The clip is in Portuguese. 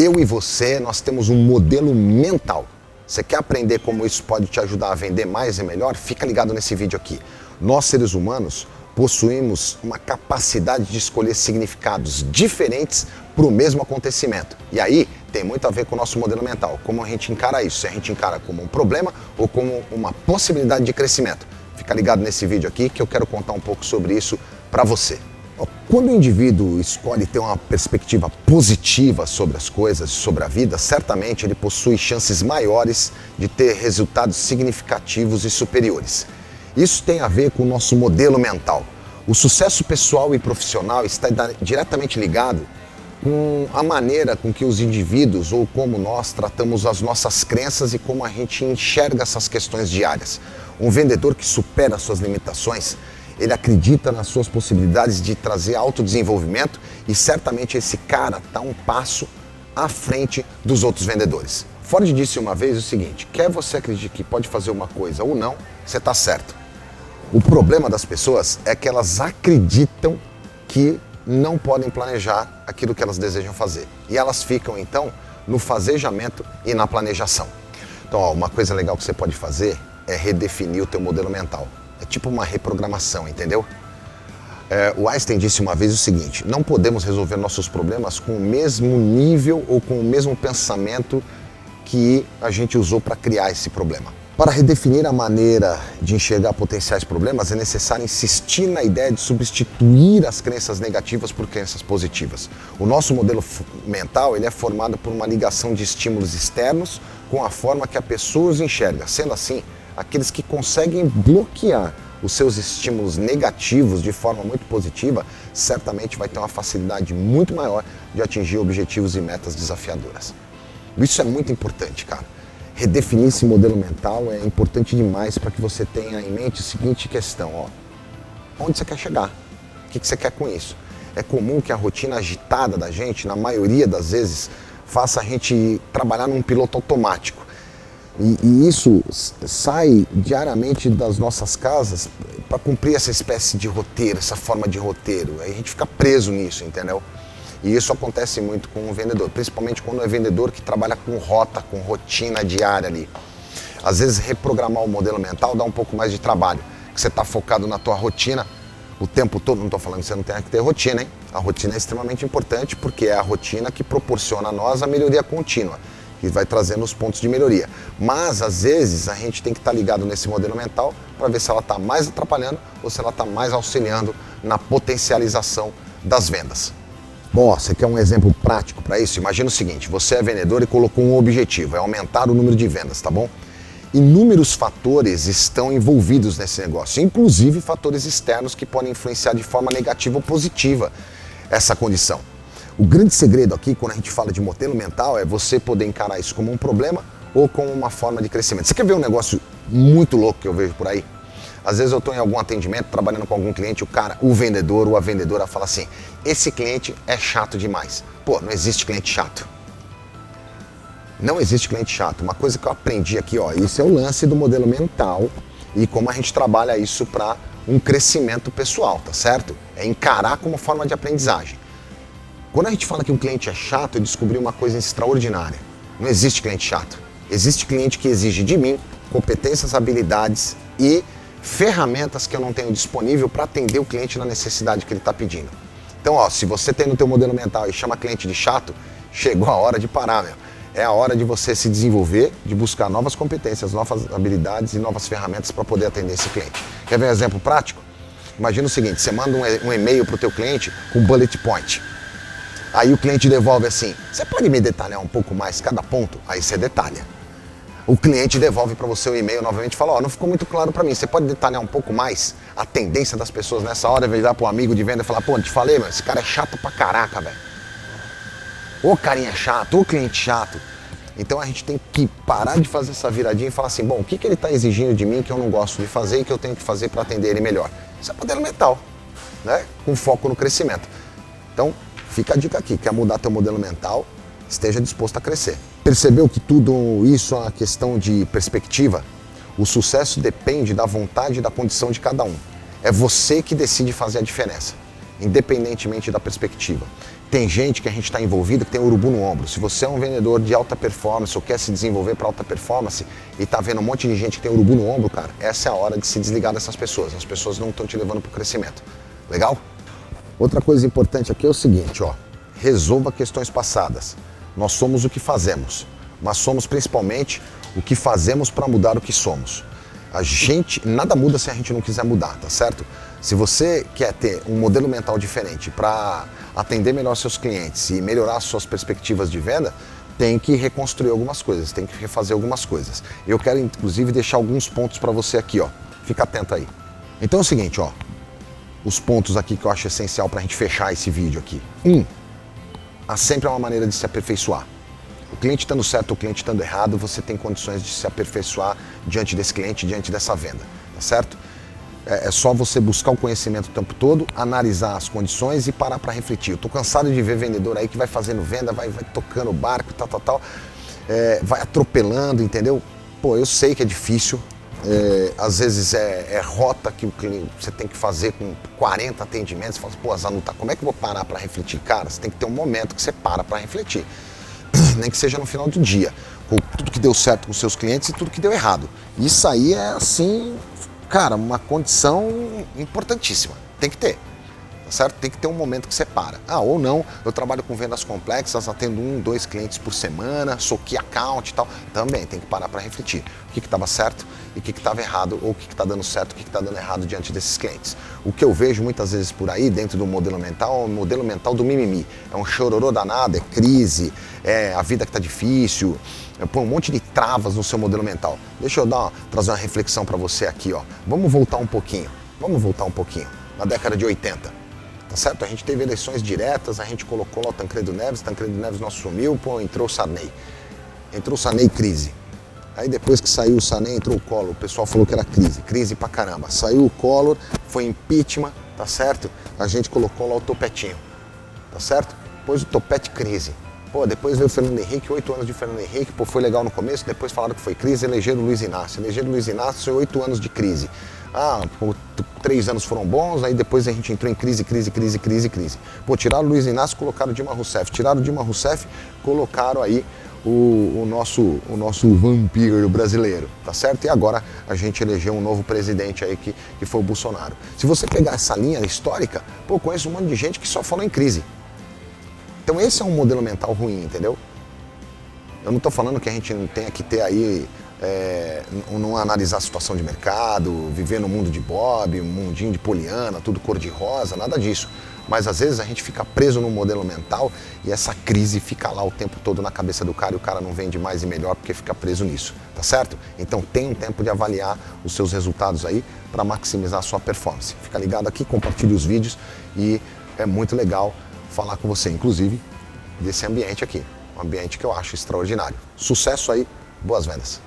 Eu e você, nós temos um modelo mental. Você quer aprender como isso pode te ajudar a vender mais e melhor? Fica ligado nesse vídeo aqui. Nós, seres humanos, possuímos uma capacidade de escolher significados diferentes para o mesmo acontecimento. E aí tem muito a ver com o nosso modelo mental. Como a gente encara isso? Se a gente encara como um problema ou como uma possibilidade de crescimento. Fica ligado nesse vídeo aqui que eu quero contar um pouco sobre isso para você. Quando o indivíduo escolhe ter uma perspectiva positiva sobre as coisas, sobre a vida, certamente ele possui chances maiores de ter resultados significativos e superiores. Isso tem a ver com o nosso modelo mental. O sucesso pessoal e profissional está diretamente ligado com a maneira com que os indivíduos ou como nós tratamos as nossas crenças e como a gente enxerga essas questões diárias. Um vendedor que supera suas limitações, ele acredita nas suas possibilidades de trazer autodesenvolvimento e certamente esse cara está um passo à frente dos outros vendedores. Ford disse uma vez o seguinte: quer você acredite que pode fazer uma coisa ou não, você está certo. O problema das pessoas é que elas acreditam que não podem planejar aquilo que elas desejam fazer. E elas ficam então no fazejamento e na planejação. Então, uma coisa legal que você pode fazer é redefinir o teu modelo mental. É tipo uma reprogramação, entendeu? O Einstein disse uma vez o seguinte: não podemos resolver nossos problemas com o mesmo nível ou com o mesmo pensamento que a gente usou para criar esse problema. Para redefinir a maneira de enxergar potenciais problemas, é necessário insistir na ideia de substituir as crenças negativas por crenças positivas. O nosso modelo mental ele é formado por uma ligação de estímulos externos com a forma que a pessoa os enxerga. Sendo assim, aqueles que conseguem bloquear os seus estímulos negativos de forma muito positiva, certamente vai ter uma facilidade muito maior de atingir objetivos e metas desafiadoras. Isso é muito importante, cara. Redefinir esse modelo mental é importante demais para que você tenha em mente a seguinte questão: onde você quer chegar? O que você quer com isso? É comum que a rotina agitada da gente, na maioria das vezes, faça a gente trabalhar num piloto automático. E isso sai diariamente das nossas casas para cumprir essa espécie de roteiro, essa forma de roteiro. Aí a gente fica preso nisso, entendeu? E isso acontece muito com o vendedor, principalmente quando é vendedor que trabalha com rota, com rotina diária ali. Às vezes reprogramar o modelo mental dá um pouco mais de trabalho, que você está focado na tua rotina o tempo todo. Não estou falando que você não tem que ter rotina, hein? A rotina é extremamente importante porque é a rotina que proporciona a nós a melhoria contínua, que vai trazendo os pontos de melhoria. Mas, às vezes, a gente tem que estar ligado nesse modelo mental para ver se ela está mais atrapalhando ou se ela está mais auxiliando na potencialização das vendas. Bom, você quer um exemplo prático para isso? Imagina o seguinte: você é vendedor e colocou um objetivo, é aumentar o número de vendas, tá bom? Inúmeros fatores estão envolvidos nesse negócio, inclusive fatores externos que podem influenciar de forma negativa ou positiva essa condição. O grande segredo aqui, quando a gente fala de modelo mental, é você poder encarar isso como um problema ou como uma forma de crescimento. Você quer ver um negócio muito louco que eu vejo por aí? Às vezes eu estou em algum atendimento, trabalhando com algum cliente, o vendedor ou a vendedora fala assim: esse cliente é chato demais. Pô, não existe cliente chato. Não existe cliente chato. Uma coisa que eu aprendi aqui, isso é o lance do modelo mental e como a gente trabalha isso para um crescimento pessoal, tá certo? É encarar como forma de aprendizagem. Quando a gente fala que um cliente é chato, eu descobri uma coisa extraordinária. Não existe cliente chato. Existe cliente que exige de mim competências, habilidades e ferramentas que eu não tenho disponível para atender o cliente na necessidade que ele está pedindo. Então, se você tem no teu modelo mental e chama cliente de chato, chegou a hora de parar, meu. É a hora de você se desenvolver, de buscar novas competências, novas habilidades e novas ferramentas para poder atender esse cliente. Quer ver um exemplo prático? Imagina o seguinte: você manda um e-mail para o teu cliente com bullet point. Aí o cliente devolve assim: você pode me detalhar um pouco mais cada ponto? Aí você detalha. O cliente devolve para você o e-mail novamente e fala: não ficou muito claro para mim, você pode detalhar um pouco mais a tendência das pessoas nessa hora, virar para o amigo de venda e falar: pô, te falei, mas esse cara é chato pra caraca, velho. Ô carinha chato, ô cliente chato. Então a gente tem que parar de fazer essa viradinha e falar assim: bom, o que ele está exigindo de mim que eu não gosto de fazer e que eu tenho que fazer para atender ele melhor? Isso é modelo mental, né? Com foco no crescimento. Então, fica a dica aqui: quer mudar teu modelo mental? Esteja disposto a crescer. Percebeu que tudo isso é uma questão de perspectiva? O sucesso depende da vontade e da condição de cada um. É você que decide fazer a diferença, independentemente da perspectiva. Tem gente que a gente está envolvido que tem urubu no ombro. Se você é um vendedor de alta performance ou quer se desenvolver para alta performance e está vendo um monte de gente que tem urubu no ombro, cara, essa é a hora de se desligar dessas pessoas. As pessoas não estão te levando para o crescimento. Legal? Outra coisa importante aqui é o seguinte, ó. Resolva questões passadas. Nós somos o que fazemos, mas somos principalmente o que fazemos para mudar o que somos. Nada muda se a gente não quiser mudar, tá certo? Se você quer ter um modelo mental diferente para atender melhor seus clientes e melhorar suas perspectivas de venda, tem que reconstruir algumas coisas, tem que refazer algumas coisas. Eu quero inclusive deixar alguns pontos para você aqui, ó. Fica atento aí. Então é o seguinte, ó. Os pontos aqui que eu acho essencial para a gente fechar esse vídeo aqui. Há sempre uma maneira de se aperfeiçoar. O cliente estando certo, o cliente estando errado, você tem condições de se aperfeiçoar diante desse cliente, diante dessa venda, tá certo? É só você buscar o conhecimento o tempo todo, analisar as condições e parar para refletir. Eu tô cansado de ver vendedor aí que vai fazendo venda, vai tocando o barco, tal, vai atropelando, entendeu? Pô, eu sei que é difícil, às vezes é rota que o cliente, você tem que fazer com 40 atendimentos, você fala assim, pô, Zanuta, como é que eu vou parar para refletir? Cara, você tem que ter um momento que você para refletir. Nem que seja no final do dia, com tudo que deu certo com seus clientes e tudo que deu errado. Isso aí é, assim, cara, uma condição importantíssima. Tem que ter, tá certo? Tem que ter um momento que você para. Ou não, eu trabalho com vendas complexas, atendo 1, 2 clientes por semana, sou key account e tal. Também tem que parar para refletir. O que estava certo e o que estava errado, ou o que está dando certo, o que está dando errado diante desses clientes. O que eu vejo muitas vezes por aí, dentro do modelo mental, é o modelo mental do mimimi. É um chororô danado, é crise, é a vida que está difícil, põe um monte de travas no seu modelo mental. Deixa eu trazer uma reflexão para você aqui, ó. Vamos voltar um pouquinho, na década de 80. Tá certo? A gente teve eleições diretas, a gente colocou lá o Tancredo Neves não assumiu, entrou o Sarney. Crise. Aí depois que saiu o Sarney, entrou o Collor, o pessoal falou que era crise pra caramba. Saiu o Collor, foi impeachment, tá certo? A gente colocou lá o Topetinho, tá certo? Depois o Topete, crise. Depois veio o Fernando Henrique, 8 anos de Fernando Henrique, foi legal no começo, depois falaram que foi crise, elegeram o Luiz Inácio. 8 anos de crise. 3 anos foram bons, aí depois a gente entrou em crise. Tiraram o Luiz Inácio, colocaram o Dilma Rousseff. Tiraram o Dilma Rousseff, colocaram aí o nosso vampiro brasileiro, tá certo? E agora a gente elegeu um novo presidente aí que foi o Bolsonaro. Se você pegar essa linha histórica, conheço um monte de gente que só falou em crise. Então esse é um modelo mental ruim, entendeu? Eu não estou falando que a gente não tenha que ter aí, não analisar a situação de mercado, viver no mundo de Bob, um mundinho de Poliana, tudo cor-de-rosa, nada disso. Mas às vezes a gente fica preso num modelo mental e essa crise fica lá o tempo todo na cabeça do cara e o cara não vende mais e melhor porque fica preso nisso, tá certo? Então tem um tempo de avaliar os seus resultados aí para maximizar a sua performance. Fica ligado aqui, compartilhe os vídeos e é muito legal falar com você, inclusive, desse ambiente aqui. Um ambiente que eu acho extraordinário. Sucesso aí, boas vendas!